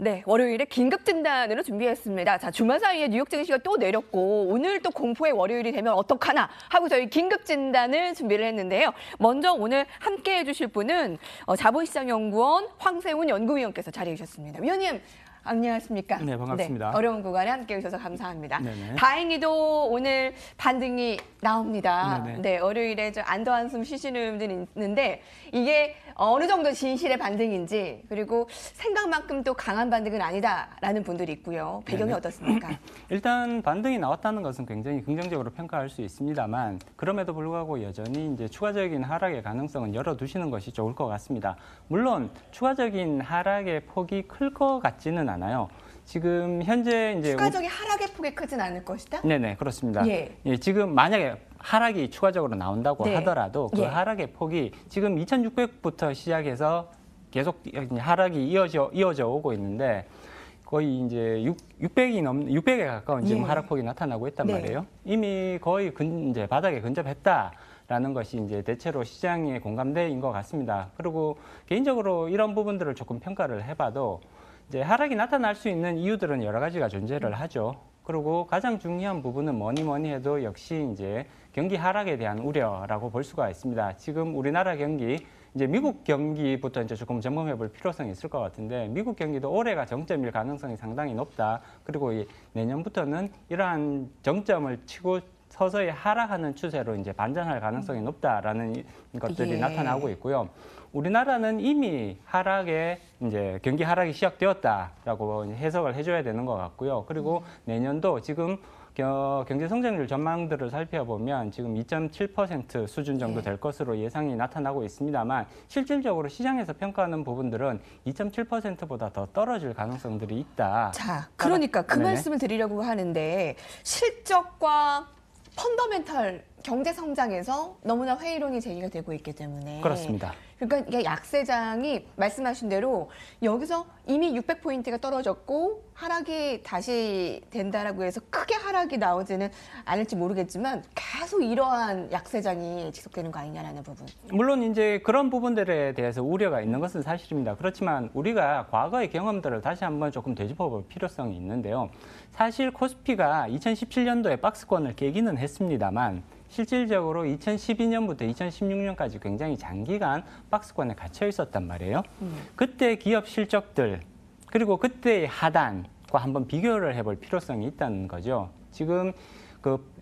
네, 월요일에 긴급 진단으로 준비했습니다. 자, 주말 사이에 뉴욕 증시가 또 내렸고 오늘 또 공포의 월요일이 되면 어떡하나 하고 저희 긴급 진단을 준비를 했는데요. 먼저 오늘 함께해 주실 분은 자본시장연구원 황세훈 연구위원께서 자리해 주셨습니다. 위원님, 안녕하십니까? 네, 반갑습니다. 네, 어려운 구간에 함께해 주셔서 감사합니다. 네네. 다행히도 오늘 반등이 나옵니다. 네네. 네, 월요일에 좀 안도 한숨 쉬시는 분들이 있는데 이게 어느 정도 진실의 반등인지 그리고 생각만큼 또 강한 반등은 아니다라는 분들이 있고요. 배경이 네네. 어떻습니까? 일단 반등이 나왔다는 것은 굉장히 긍정적으로 평가할 수 있습니다만 그럼에도 불구하고 여전히 이제 추가적인 하락의 가능성은 열어두시는 것이 좋을 것 같습니다. 물론 추가적인 하락의 폭이 클 것 같지는 않아요. 지금 현재 이제 추가적인 하락의 폭이 크진 않을 것이다? 네네, 그렇습니다. 예. 예, 지금 만약에 하락이 추가적으로 나온다고 네. 하더라도 그 예. 하락의 폭이 지금 2,600부터 시작해서 계속 하락이 이어져 오고 있는데 거의 이제 600에 가까운 지금 예. 하락폭이 나타나고 있단 네. 말이에요. 이미 거의 이제 바닥에 근접했다라는 것이 이제 대체로 시장의 공감대인 것 같습니다. 그리고 개인적으로 이런 부분들을 조금 평가를 해봐도 이제 하락이 나타날 수 있는 이유들은 여러 가지가 존재를 하죠. 그리고 가장 중요한 부분은 뭐니 해도 역시 이제 경기 하락에 대한 우려라고 볼 수가 있습니다. 지금 우리나라 경기, 이제 미국 경기부터 이제 조금 점검해 볼 필요성이 있을 것 같은데 미국 경기도 올해가 정점일 가능성이 상당히 높다. 그리고 내년부터는 이러한 정점을 치고 서서히 하락하는 추세로 이제 반전할 가능성이 높다라는 것들이 예. 나타나고 있고요. 우리나라는 이미 이제 경기 하락이 시작되었다라고 해석을 해줘야 되는 것 같고요. 그리고 내년도 지금 경제 성장률 전망들을 살펴보면 지금 2.7% 수준 정도 될 것으로 예상이 나타나고 있습니다만 실질적으로 시장에서 평가하는 부분들은 2.7%보다 더 떨어질 가능성들이 있다. 자, 그러니까 그 네네. 말씀을 드리려고 하는데 실적과 펀더멘털 경제 성장에서 너무나 회의론이 제기가 되고 있기 때문에 그렇습니다. 그러니까 이게 약세장이 말씀하신 대로 여기서 이미 600포인트가 떨어졌고 하락이 다시 된다라고 해서 크게 하락이 나오지는 않을지 모르겠지만 계속 이러한 약세장이 지속되는 거 아니냐라는 부분. 물론 이제 그런 부분들에 대해서 우려가 있는 것은 사실입니다. 그렇지만 우리가 과거의 경험들을 다시 한번 조금 되짚어 볼 필요성이 있는데요. 사실 코스피가 2017년도에 박스권을 깨기는 했습니다만 실질적으로 2012년부터 2016년까지 굉장히 장기간 박스권에 갇혀 있었단 말이에요. 그때 기업 실적들 그리고 그때의 하단과 한번 비교를 해볼 필요성이 있다는 거죠. 지금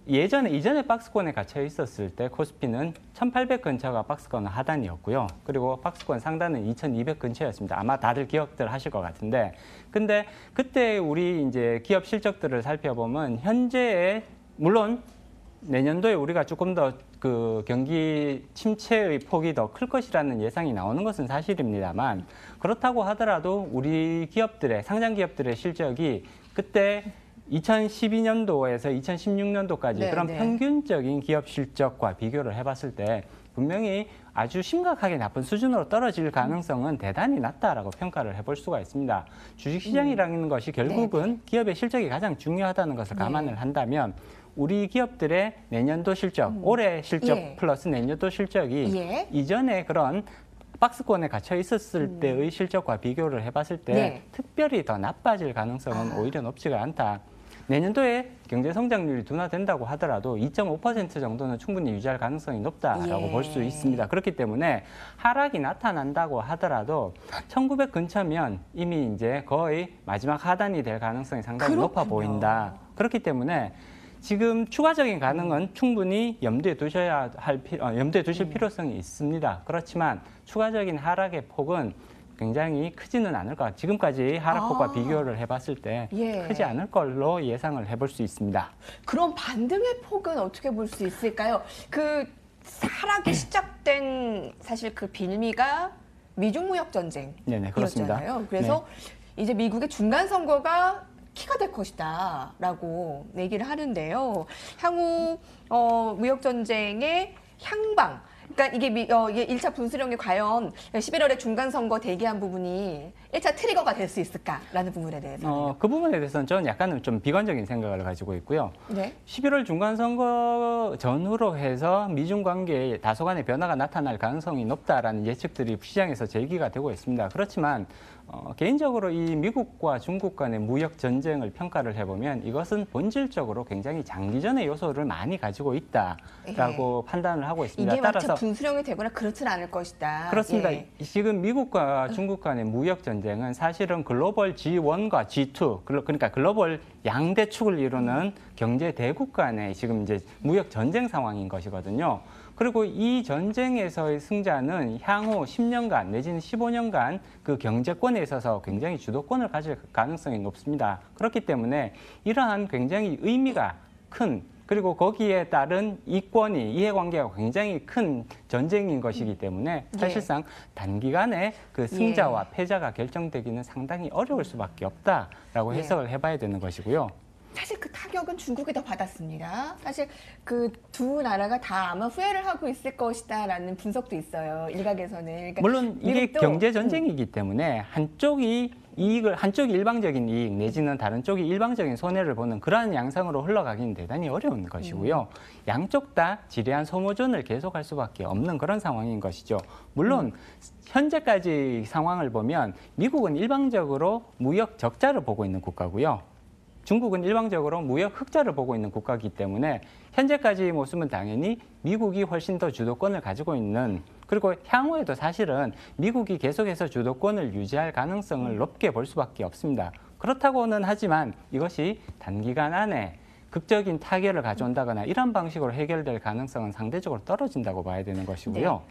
이전에 박스권에 갇혀 있었을 때 코스피는 1,800 근처가 박스권 하단이었고요. 그리고 박스권 상단은 2,200 근처였습니다. 아마 다들 기억들 하실 것 같은데, 근데 그때 우리 이제 기업 실적들을 살펴보면 현재의 물론 내년도에 우리가 조금 더 그 경기 침체의 폭이 더 클 것이라는 예상이 나오는 것은 사실입니다만 그렇다고 하더라도 우리 기업들의 상장 기업들의 실적이 그때 2012년도에서 2016년도까지 네, 그런 네. 평균적인 기업 실적과 비교를 해봤을 때 분명히 아주 심각하게 나쁜 수준으로 떨어질 가능성은 대단히 낮다라고 평가를 해볼 수가 있습니다. 주식시장이라는 것이 결국은 기업의 실적이 가장 중요하다는 것을 감안을 한다면 우리 기업들의 내년도 실적, 올해 실적 예. 플러스 내년도 실적이 예. 이전에 그런 박스권에 갇혀 있었을 때의 실적과 비교를 해봤을 때 네. 특별히 더 나빠질 가능성은 오히려 높지가 않다. 내년도에 경제 성장률이 둔화된다고 하더라도 2.5% 정도는 충분히 유지할 가능성이 높다라고 예. 볼 수 있습니다. 그렇기 때문에 하락이 나타난다고 하더라도 1900 근처면 이미 이제 거의 마지막 하단이 될 가능성이 상당히 높아 그렇군요. 보인다. 그렇기 때문에 지금 추가적인 가능은 충분히 염두에 두실 필요성이 있습니다. 그렇지만 추가적인 하락의 폭은 굉장히 크지는 않을 것 같아요. 지금까지 하락폭과 비교를 해봤을 때 예. 크지 않을 걸로 예상을 해볼 수 있습니다. 그럼 반등의 폭은 어떻게 볼 수 있을까요? 그 하락이 시작된 사실 그 빌미가 미중 무역 네네, 그렇습니다. 전쟁이었잖아요. 그래서 이제 미국의 중간 선거가 키가 될 것이다라고 얘기를 하는데요. 향후 무역 전쟁의 향방. 그러니까 이게 1차 분수령이 과연 11월에 중간 선거 대기한 부분이 1차 트리거가 될 수 있을까라는 부분에 대해서. 그 부분에 대해서는 저는 약간은 좀 비관적인 생각을 가지고 있고요. 네. 11월 중간선거 전후로 해서 미중 관계에 다소간의 변화가 나타날 가능성이 높다라는 예측들이 시장에서 제기가 되고 있습니다. 그렇지만 개인적으로 이 미국과 중국 간의 무역 전쟁을 평가를 해보면 이것은 본질적으로 굉장히 장기전의 요소를 많이 가지고 있다라고 판단을 하고 있습니다. 이게 마치 따라서 분수령이 되거나 그렇진 않을 것이다. 그렇습니다. 예. 지금 미국과 중국 간의 무역 전쟁은 사실은 글로벌 G1과 G2, 그러니까 글로벌 양대축을 이루는 경제 대국 간의 지금 이제 무역 전쟁 상황인 것이거든요. 그리고 이 전쟁에서의 승자는 향후 10년간 내지는 15년간 그 경제권에 있어서 굉장히 주도권을 가질 가능성이 높습니다. 그렇기 때문에 이러한 굉장히 의미가 큰 그리고 거기에 따른 이권이 이해관계가 굉장히 큰 전쟁인 것이기 때문에 사실상 단기간에 그 승자와 패자가 결정되기는 상당히 어려울 수밖에 없다라고 해석을 해봐야 되는 것이고요. 사실 그 타격은 중국이 더 받았습니다. 사실 그 두 나라가 다 아마 후회를 하고 있을 것이다라는 분석도 있어요. 일각에서는. 그러니까 물론 이게 미국도, 경제 전쟁이기 때문에 한쪽이 일방적인 이익 내지는 다른 쪽이 일방적인 손해를 보는 그러한 양상으로 흘러가기는 대단히 어려운 것이고요. 양쪽 다 지대한 소모전을 계속할 수밖에 없는 그런 상황인 것이죠. 물론 현재까지 상황을 보면 미국은 일방적으로 무역 적자를 보고 있는 국가고요. 중국은 일방적으로 무역 흑자를 보고 있는 국가이기 때문에 현재까지의 모습은 당연히 미국이 훨씬 더 주도권을 가지고 있는, 그리고 향후에도 사실은 미국이 계속해서 주도권을 유지할 가능성을 높게 볼 수밖에 없습니다. 그렇다고는 하지만 이것이 단기간 안에 극적인 타결을 가져온다거나 이런 방식으로 해결될 가능성은 상대적으로 떨어진다고 봐야 되는 것이고요.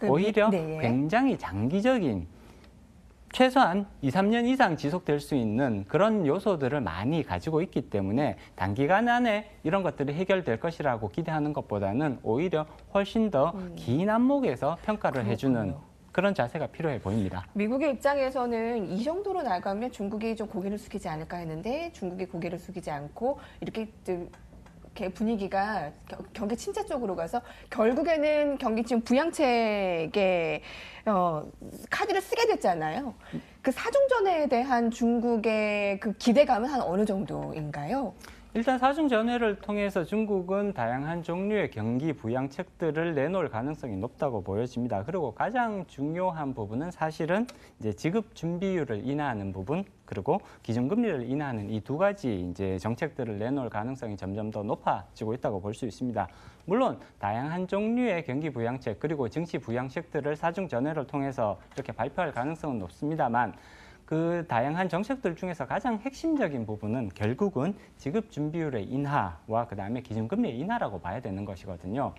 오히려 굉장히 장기적인 최소한 2, 3년 이상 지속될 수 있는 그런 요소들을 많이 가지고 있기 때문에 단기간 안에 이런 것들이 해결될 것이라고 기대하는 것보다는 오히려 훨씬 더 긴 안목에서 평가를 해주는 그런 자세가 필요해 보입니다. 미국의 입장에서는 이 정도로 나가면 중국이 좀 고개를 숙이지 않을까 했는데 중국이 고개를 숙이지 않고 이렇게 분위기가 경기 침체 쪽으로 가서 결국에는 경기 지금 부양책에 카드를 쓰게 됐잖아요. 그 사중전에 대한 중국의 그 기대감은 한 어느 정도인가요? 일단 사중전회를 통해서 중국은 다양한 종류의 경기 부양책들을 내놓을 가능성이 높다고 보여집니다. 그리고 가장 중요한 부분은 사실은 이제 지급 준비율을 인하하는 부분, 그리고 기준금리를 인하하는 이 두 가지 이제 정책들을 내놓을 가능성이 점점 더 높아지고 있다고 볼 수 있습니다. 물론 다양한 종류의 경기 부양책 그리고 증시 부양책들을 사중전회를 통해서 이렇게 발표할 가능성은 높습니다만 그 다양한 정책들 중에서 가장 핵심적인 부분은 결국은 지급 준비율의 인하와 그다음에 기준금리의 인하라고 봐야 되는 것이거든요.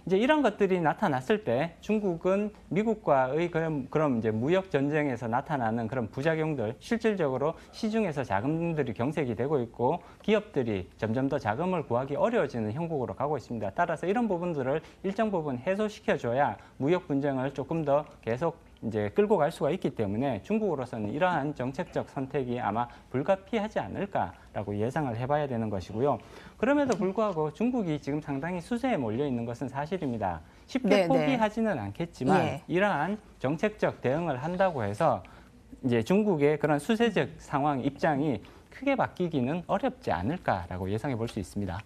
이제 이런 것들이 나타났을 때 중국은 미국과의 그런 이제 무역 전쟁에서 나타나는 그런 부작용들, 실질적으로 시중에서 자금들이 경색이 되고 있고 기업들이 점점 더 자금을 구하기 어려워지는 형국으로 가고 있습니다. 따라서 이런 부분들을 일정 부분 해소시켜줘야 무역 분쟁을 조금 더 계속 이제 끌고 갈 수가 있기 때문에 중국으로서는 이러한 정책적 선택이 아마 불가피하지 않을까라고 예상을 해봐야 되는 것이고요. 그럼에도 불구하고 중국이 지금 상당히 수세에 몰려 있는 것은 사실입니다. 쉽게 포기하지는 않겠지만 이러한 정책적 대응을 한다고 해서 이제 중국의 그런 수세적 상황 입장이 크게 바뀌기는 어렵지 않을까라고 예상해 볼 수 있습니다.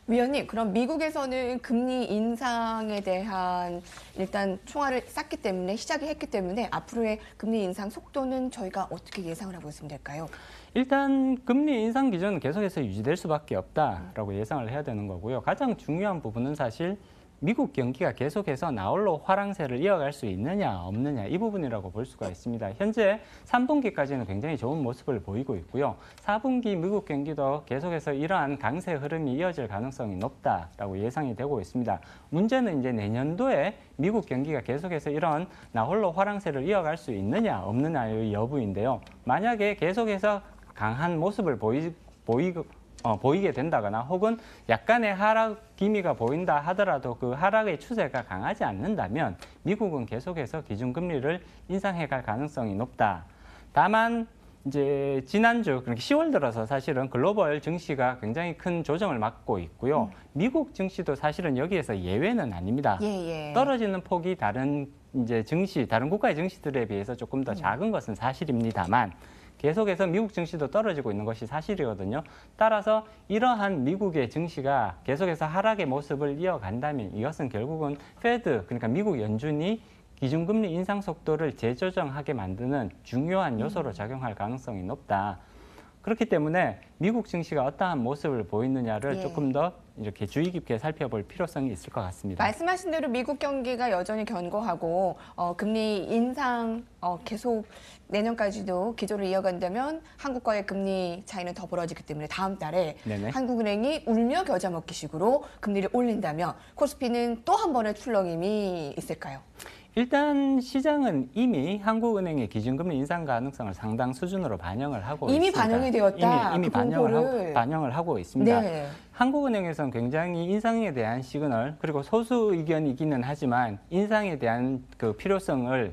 위원님, 그럼 미국에서는 금리 인상에 대한 일단 총알을 쐈기 때문에 시작이 했기 때문에 앞으로의 금리 인상 속도는 저희가 어떻게 예상을 하고 있으면 될까요? 일단 금리 인상 기조는 계속해서 유지될 수밖에 없다라고 예상을 해야 되는 거고요. 가장 중요한 부분은 사실 미국 경기가 계속해서 나홀로 화랑세를 이어갈 수 있느냐 없느냐 이 부분이라고 볼 수가 있습니다. 현재 3분기까지는 굉장히 좋은 모습을 보이고 있고요. 4분기 미국 경기도 계속해서 이러한 강세 흐름이 이어질 가능성이 높다라고 예상이 되고 있습니다. 문제는 이제 내년도에 미국 경기가 계속해서 이런 나홀로 화랑세를 이어갈 수 있느냐 없느냐의 여부인데요. 만약에 계속해서 강한 모습을 보이게 된다거나 혹은 약간의 하락 기미가 보인다 하더라도 그 하락의 추세가 강하지 않는다면 미국은 계속해서 기준금리를 인상해 갈 가능성이 높다. 다만 이제 지난주 그러니까 10월 들어서 사실은 글로벌 증시가 굉장히 큰 조정을 맞고 있고요. 미국 증시도 사실은 여기에서 예외는 아닙니다. 예. 떨어지는 폭이 다른 이제 증시, 다른 국가의 증시들에 비해서 조금 더 작은 것은 사실입니다만 계속해서 미국 증시도 떨어지고 있는 것이 사실이거든요. 따라서 이러한 미국의 증시가 계속해서 하락의 모습을 이어간다면 이것은 결국은 페드, 그러니까 미국 연준이 기준금리 인상 속도를 재조정하게 만드는 중요한 요소로 작용할 가능성이 높다. 그렇기 때문에 미국 증시가 어떠한 모습을 보이느냐를 조금 더 이렇게 주의 깊게 살펴볼 필요성이 있을 것 같습니다. 말씀하신 대로 미국 경기가 여전히 견고하고 금리 인상 계속 내년까지도 기조를 이어간다면 한국과의 금리 차이는 더 벌어지기 때문에 다음 달에 네네. 한국은행이 울며 겨자 먹기식으로 금리를 올린다면 코스피는 또 한 번의 출렁임이 있을까요? 일단 시장은 이미 한국은행의 기준금리 인상 가능성을 상당 수준으로 반영을 하고 이미 있습니다. 반영이 되었다. 이미 그 공포를. 반영을 하고 있습니다. 네. 한국은행에서는 굉장히 인상에 대한 시그널 그리고 소수 의견이기는 하지만 인상에 대한 그 필요성을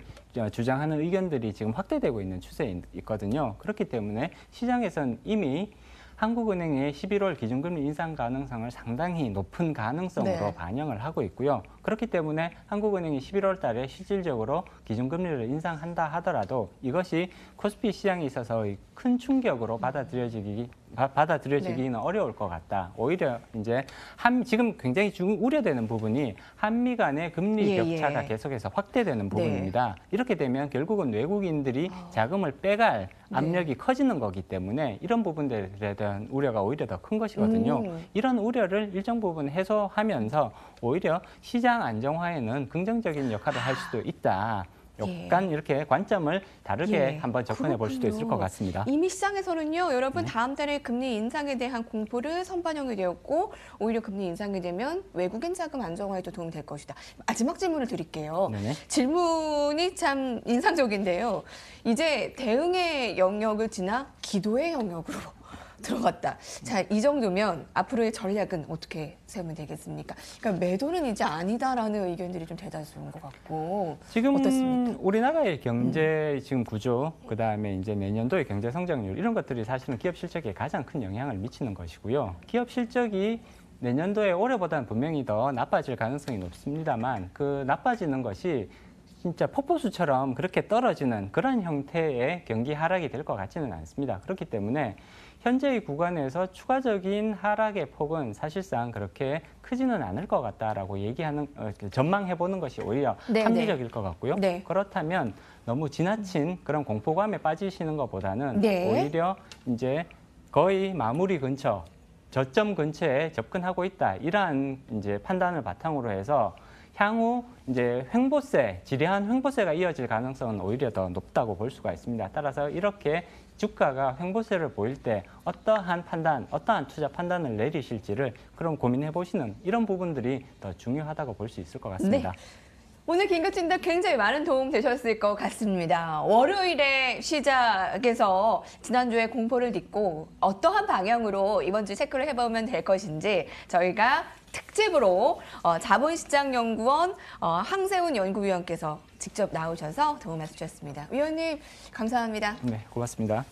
주장하는 의견들이 지금 확대되고 있는 추세에 있거든요. 그렇기 때문에 시장에서는 이미 한국은행의 11월 기준금리 인상 가능성을 상당히 높은 가능성으로 반영을 하고 있고요. 그렇기 때문에 한국은행이 11월 달에 실질적으로 기준금리를 인상한다 하더라도 이것이 코스피 시장에 있어서 큰 충격으로 받아들여지기는 어려울 것 같다. 오히려 이제 지금 굉장히 우려되는 부분이 한미 간의 금리 격차가 계속해서 확대되는 부분입니다. 이렇게 되면 결국은 외국인들이 자금을 빼갈 압력이 커지는 거기 때문에 이런 부분들에 대한 우려가 오히려 더 큰 것이거든요. 이런 우려를 일정 부분 해소하면서 오히려 시장 안정화에는 긍정적인 역할을 할 수도 있다. 약간 이렇게 관점을 다르게 한번 접근해 볼 수도 있을 것 같습니다. 이미 시장에서는요, 여러분 다음 달에 금리 인상에 대한 공포를 선반영이 되었고 오히려 금리 인상이 되면 외국인 자금 안정화에도 도움이 될 것이다. 마지막 질문을 드릴게요. 네네. 질문이 참 인상적인데요. 이제 대응의 영역을 지나 기도의 영역으로 들어갔다. 자, 이 정도면 앞으로의 전략은 어떻게 세우면 되겠습니까? 그러니까 매도는 이제 아니다라는 의견들이 좀 대다수인 것 같고 지금 어떻습니까? 우리나라의 경제 지금 구조, 그다음에 이제 내년도의 경제 성장률 이런 것들이 사실은 기업 실적에 가장 큰 영향을 미치는 것이고요. 기업 실적이 내년도에 올해보다는 분명히 더 나빠질 가능성이 높습니다만 그 나빠지는 것이 진짜 폭포수처럼 그렇게 떨어지는 그런 형태의 경기 하락이 될 것 같지는 않습니다. 그렇기 때문에 현재의 구간에서 추가적인 하락의 폭은 사실상 그렇게 크지는 않을 것 같다라고 전망해보는 것이 오히려 합리적일 것 같고요. 그렇다면 너무 지나친 그런 공포감에 빠지시는 것보다는 오히려 이제 거의 마무리 근처, 저점 근처에 접근하고 있다. 이러한 이제 판단을 바탕으로 해서 향후 이제 지리한 횡보세가 이어질 가능성은 오히려 더 높다고 볼 수가 있습니다. 따라서 이렇게 주가가 횡보세를 보일 때 어떠한 투자 판단을 내리실지를 그럼 고민해 보시는 이런 부분들이 더 중요하다고 볼 수 있을 것 같습니다. 오늘 긴급진단 굉장히 많은 도움 되셨을 것 같습니다. 월요일에 시작에서 지난주에 공포를 딛고 어떠한 방향으로 이번 주 체크를 해보면 될 것인지 저희가 특집으로 자본시장연구원 항세훈 연구위원께서 직접 나오셔서 도움 말씀 주셨습니다. 위원님 감사합니다. 네, 고맙습니다.